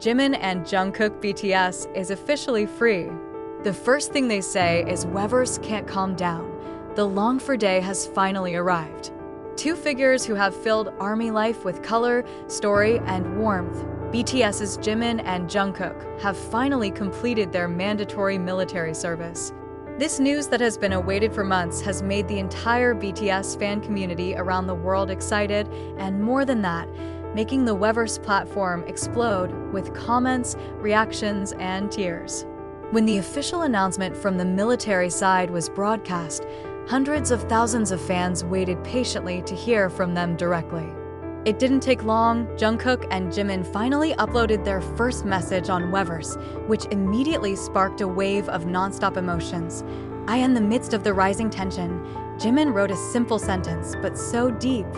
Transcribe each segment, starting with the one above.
Jimin and Jungkook BTS is officially free. The first thing they say is Weverse can't calm down. The longed-for day has finally arrived. Two figures who have filled ARMY life with color, story, and warmth, BTS's Jimin and Jungkook, have finally completed their mandatory military service. This news that has been awaited for months has made the entire BTS fan community around the world excited, and more than that, making the Weverse platform explode with comments, reactions, and tears. When the official announcement from the military side was broadcast, hundreds of thousands of fans waited patiently to hear from them directly. It didn't take long. Jungkook and Jimin finally uploaded their first message on Weverse, which immediately sparked a wave of non-stop emotions. "I am in the midst of the rising tension." Jimin wrote a simple sentence, but so deep.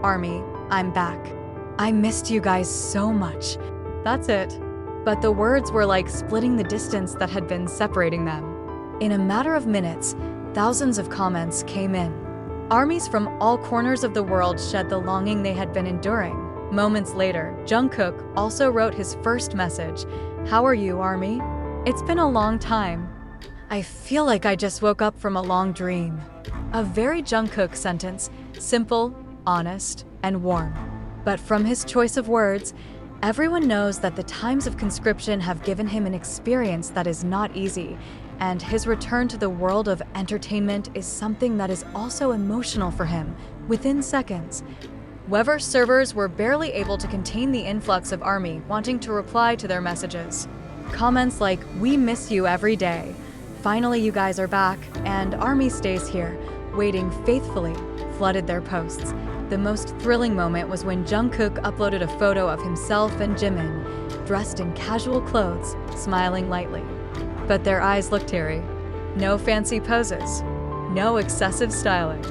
"ARMY, I'm back. I missed you guys so much." That's it. But the words were like splitting the distance that had been separating them. In a matter of minutes, thousands of comments came in. Armies from all corners of the world shed the longing they had been enduring. Moments later, Jungkook also wrote his first message. "How are you, ARMY? It's been a long time. I feel like I just woke up from a long dream." A very Jungkook sentence, simple, honest, and warm. But from his choice of words, everyone knows that the times of conscription have given him an experience that is not easy, and his return to the world of entertainment is something that is also emotional for him. Within seconds, Weverse servers were barely able to contain the influx of ARMY wanting to reply to their messages. Comments like, "We miss you every day," "Finally you guys are back," and "ARMY stays here, waiting faithfully," flooded their posts. The most thrilling moment was when Jungkook uploaded a photo of himself and Jimin, dressed in casual clothes, smiling lightly. But their eyes looked teary. No fancy poses. No excessive styling.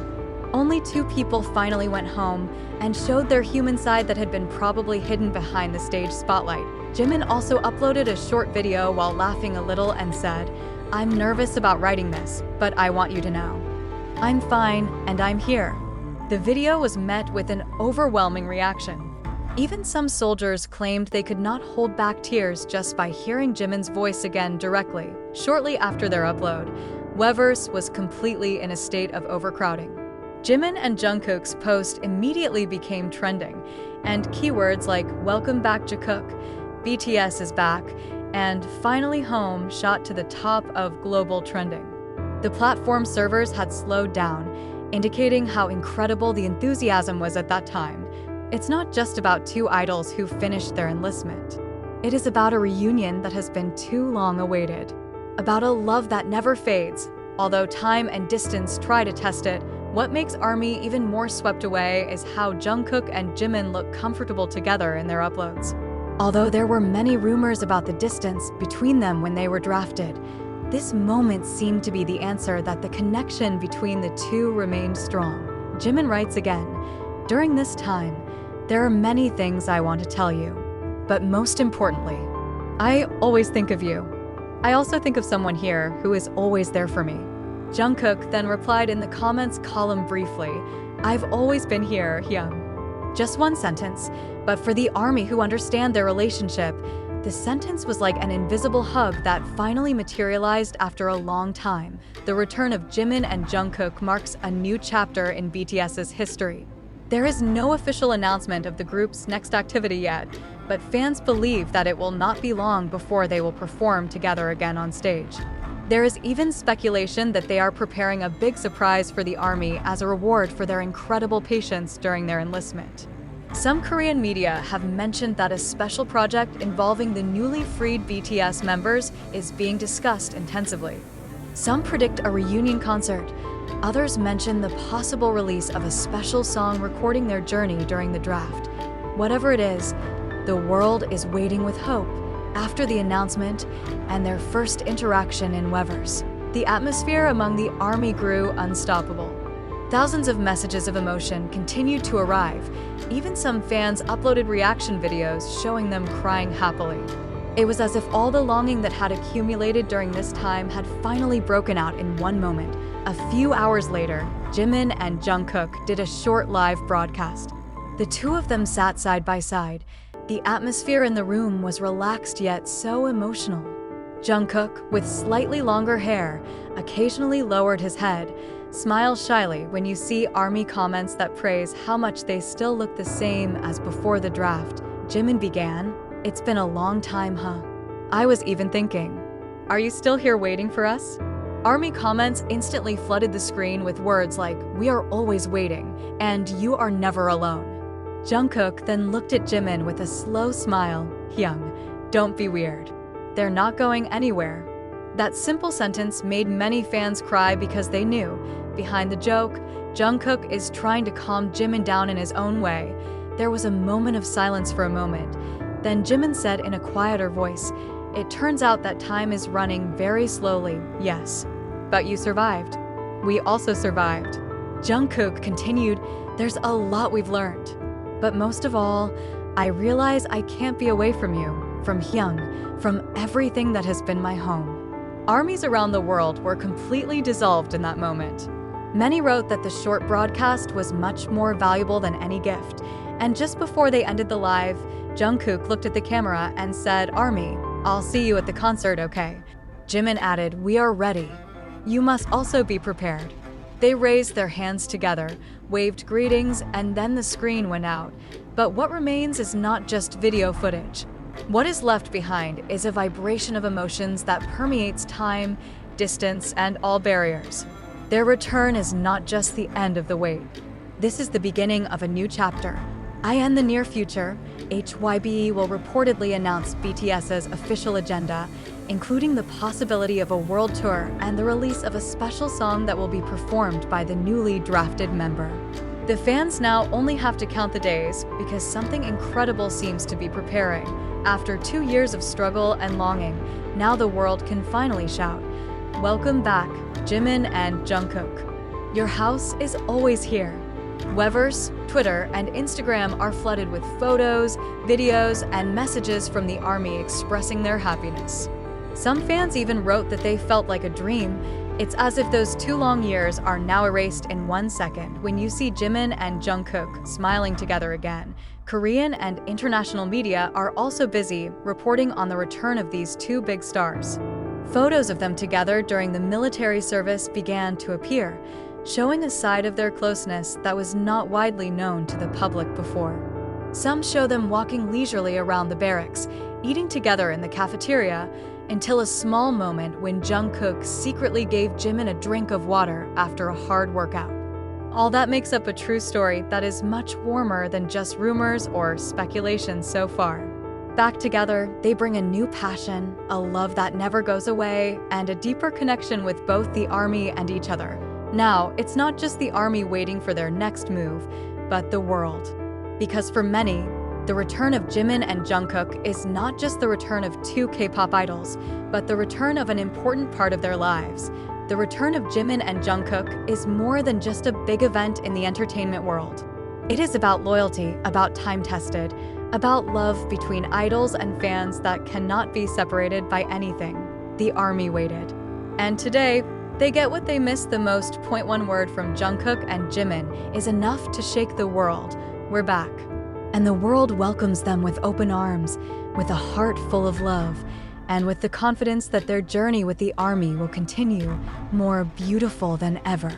Only two people finally went home and showed their human side that had been probably hidden behind the stage spotlight. Jimin also uploaded a short video while laughing a little and said, "I'm nervous about writing this, but I want you to know. I'm fine and I'm here." The video was met with an overwhelming reaction. Even some soldiers claimed they could not hold back tears just by hearing Jimin's voice again directly. Shortly after their upload, Weverse was completely in a state of overcrowding. Jimin and Jungkook's post immediately became trending, and keywords like "Welcome back Jungkook," "BTS is back," and "Finally home" shot to the top of global trending. The platform servers had slowed down, indicating how incredible the enthusiasm was at that time. It's not just about two idols who finished their enlistment. It is about a reunion that has been too long awaited. About a love that never fades. Although time and distance try to test it, what makes ARMY even more swept away is how Jungkook and Jimin look comfortable together in their uploads. Although there were many rumors about the distance between them when they were drafted, this moment seemed to be the answer that the connection between the two remained strong. Jimin writes again, "During this time, there are many things I want to tell you. But most importantly, I always think of you. I also think of someone here who is always there for me." Jungkook then replied in the comments column briefly, "I've always been here, Hyung." Just one sentence, but for the ARMY who understand their relationship, the sentence was like an invisible hug that finally materialized after a long time. The return of Jimin and Jungkook marks a new chapter in BTS's history. There is no official announcement of the group's next activity yet, but fans believe that it will not be long before they will perform together again on stage. There is even speculation that they are preparing a big surprise for the ARMY as a reward for their incredible patience during their enlistment. Some Korean media have mentioned that a special project involving the newly freed BTS members is being discussed intensively. Some predict a reunion concert. Others mention the possible release of a special song recording their journey during the draft. Whatever it is, the world is waiting with hope after the announcement and their first interaction in Weverse. The atmosphere among the ARMY grew unstoppable. Thousands of messages of emotion continued to arrive. Even some fans uploaded reaction videos showing them crying happily. It was as if all the longing that had accumulated during this time had finally broken out in one moment. A few hours later, Jimin and Jungkook did a short live broadcast. The two of them sat side by side, The atmosphere in the room was relaxed yet so emotional. Jungkook, with slightly longer hair, occasionally lowered his head, smiles shyly when you see ARMY comments that praise how much they still look the same as before the draft. Jimin began, "It's been a long time, huh? I was even thinking, are you still here waiting for us?" ARMY comments instantly flooded the screen with words like, "We are always waiting," and "You are never alone." Jungkook then looked at Jimin with a slow smile. "Hyung, don't be weird. They're not going anywhere." That simple sentence made many fans cry because they knew, behind the joke, Jungkook is trying to calm Jimin down in his own way. There was a moment of silence for a moment. Then Jimin said in a quieter voice, "It turns out that time is running very slowly, yes. But you survived. We also survived." Jungkook continued, "There's a lot we've learned. But most of all, I realize I can't be away from you, from Hyung, from everything that has been my home." Armies around the world were completely dissolved in that moment. Many wrote that the short broadcast was much more valuable than any gift. And just before they ended the live, Jungkook looked at the camera and said, "ARMY, I'll see you at the concert, okay?" Jimin added, "We are ready. You must also be prepared." They raised their hands together, waved greetings, and then the screen went out. But what remains is not just video footage. What is left behind is a vibration of emotions that permeates time, distance, and all barriers. Their return is not just the end of the wait. This is the beginning of a new chapter. In the near future, HYBE will reportedly announce BTS's official agenda, including the possibility of a world tour and the release of a special song that will be performed by the newly drafted member. The fans now only have to count the days because something incredible seems to be preparing. After 2 years of struggle and longing, now the world can finally shout, "Welcome back, Jimin and Jungkook. Your house is always here." Weverse, Twitter, and Instagram are flooded with photos, videos, and messages from the ARMY expressing their happiness. Some fans even wrote that they felt like a dream. It's as if those 2 long years are now erased in 1 second when you see Jimin and Jungkook smiling together again. Korean and international media are also busy reporting on the return of these 2 big stars. Photos of them together during the military service began to appear, showing a side of their closeness that was not widely known to the public before. Some show them walking leisurely around the barracks, eating together in the cafeteria, until a small moment when Jungkook secretly gave Jimin a drink of water after a hard workout. All that makes up a true story that is much warmer than just rumors or speculation so far. Back together, they bring a new passion, a love that never goes away, and a deeper connection with both the ARMY and each other. Now, it's not just the ARMY waiting for their next move, but the world. Because for many, the return of Jimin and Jungkook is not just the return of 2 K-pop idols, but the return of an important part of their lives. The return of Jimin and Jungkook is more than just a big event in the entertainment world. It is about loyalty, about time-tested, about love between idols and fans that cannot be separated by anything. The ARMY waited. And today, they get what they missed the most. One word from Jungkook and Jimin is enough to shake the world. We're back. And the world welcomes them with open arms, with a heart full of love, and with the confidence that their journey with the ARMY will continue more beautiful than ever.